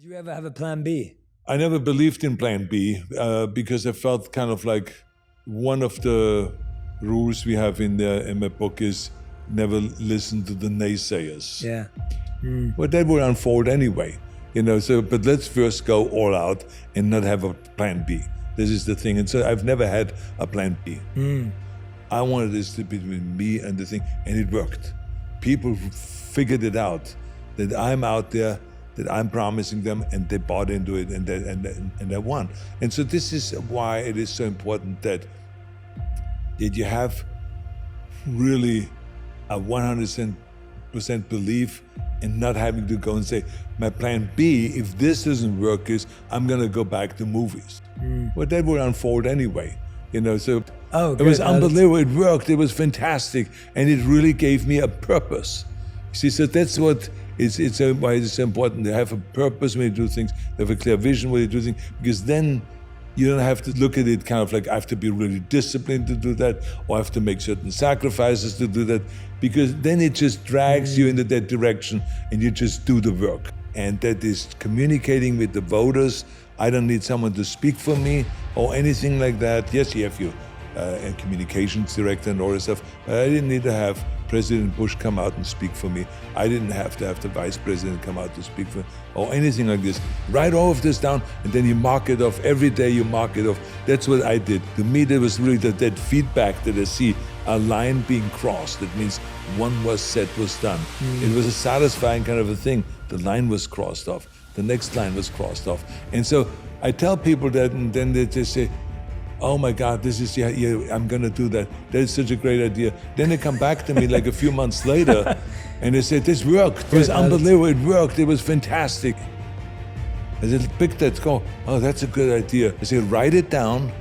Did you ever have a plan B? I never believed in plan B because I felt kind of like one of the rules we have in my book is never listen to the naysayers. Yeah. Well, that will unfold anyway, but let's first go all out and not have a plan B. This is the thing. And so I've never had a plan B. I wanted this to be between me and the thing, and it worked. People figured it out, that I'm out there, that I'm promising them, and they bought into it, and they won. And so this is why it is so important that you have really a 100% belief in not having to go and say, my plan B, if this doesn't work, is I'm gonna go back to movies. Well, that will unfold anyway, so it was unbelievable. It worked, it was fantastic, and it really gave me a purpose. See, so that's what why it's so important to have a purpose when you do things, to have a clear vision when you do things, because then you don't have to look at it kind of like I have to be really disciplined to do that, or I have to make certain sacrifices to do that, because then it just drags you into that direction and you just do the work. And that is communicating with the voters. I don't need someone to speak for me or anything like that. Yes, you have your communications director and all that stuff, but I didn't need to have President Bush come out and speak for me. I didn't have to have the vice president come out to speak for me or anything like this. Write all of this down and then you mark it off. Every day you mark it off. That's what I did. To me, there was really that feedback that I see, a line being crossed. That means one was said, was done. It was a satisfying kind of a thing. The line was crossed off. The next line was crossed off. And so I tell people that, and then they just say, oh my God, this is, I'm gonna do that. That is such a great idea. Then they come back to me like a few months later and they say, this worked. It was unbelievable, it worked, it was fantastic. I said, pick that, go, oh, that's a good idea. I said, write it down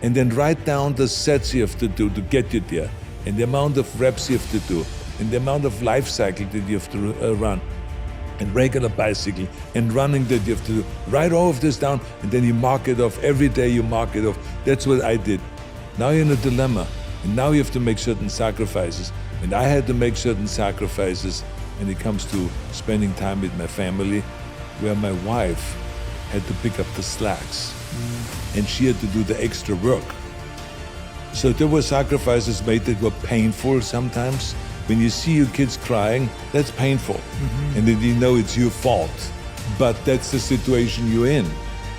and then write down the sets you have to do to get you there, and the amount of reps you have to do, and the amount of life cycle that you have to run, and regular bicycle, and running that you have to do. Write all of this down, and then you mark it off. Every day you mark it off. That's what I did. Now you're in a dilemma, and now you have to make certain sacrifices. And I had to make certain sacrifices when it comes to spending time with my family, where my wife had to pick up the slacks, and she had to do the extra work. So there were sacrifices made that were painful sometimes. When you see your kids crying, that's painful. And then you know it's your fault. But that's the situation you're in.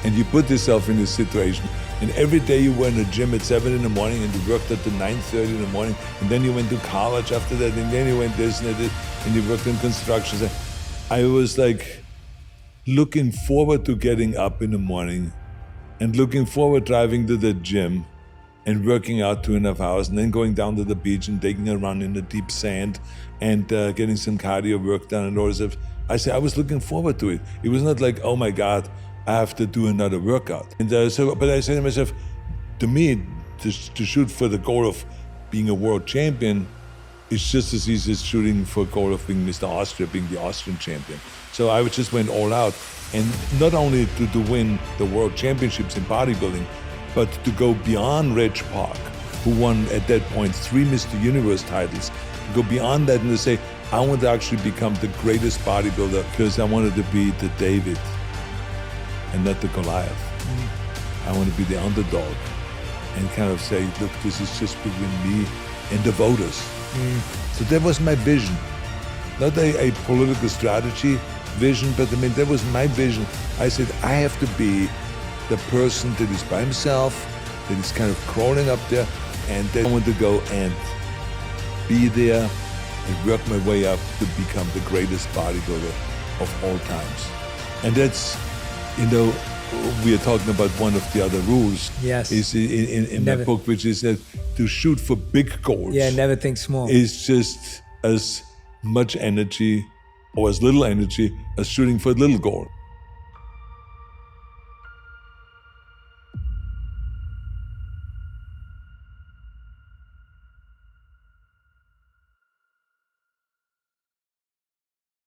And you put yourself in this situation. And every day you were in the gym at 7 in the morning and you worked at the 9:30 in the morning. And then you went to college after that. And then you went this and that. And you worked in construction. I was like looking forward to getting up in the morning and looking forward driving to the gym and working out 2.5 hours, and then going down to the beach and taking a run in the deep sand and getting some cardio work done and all this stuff. I was looking forward to it. It was not like, oh my God, I have to do another workout. And but I said to myself, to me, to shoot for the goal of being a world champion is just as easy as shooting for a goal of being Mr. Austria, being the Austrian champion. So I just went all out, and not only to win the world championships in bodybuilding, but to go beyond Reg Park, who won at that point 3 Mr. Universe titles, to go beyond that and to say, I want to actually become the greatest bodybuilder because I wanted to be the David and not the Goliath. I want to be the underdog and kind of say, look, this is just between me and the voters. So that was my vision. Not a political strategy vision, but I mean, that was my vision. I said, I have to be the person that is by himself, that is kind of crawling up there, and then I want to go and be there and work my way up to become the greatest bodybuilder of all times. And that's, we are talking about one of the other rules. Yes. Is in my book, which is that to shoot for big goals. Yeah, never think small. Is just as much energy or as little energy as shooting for a little goal.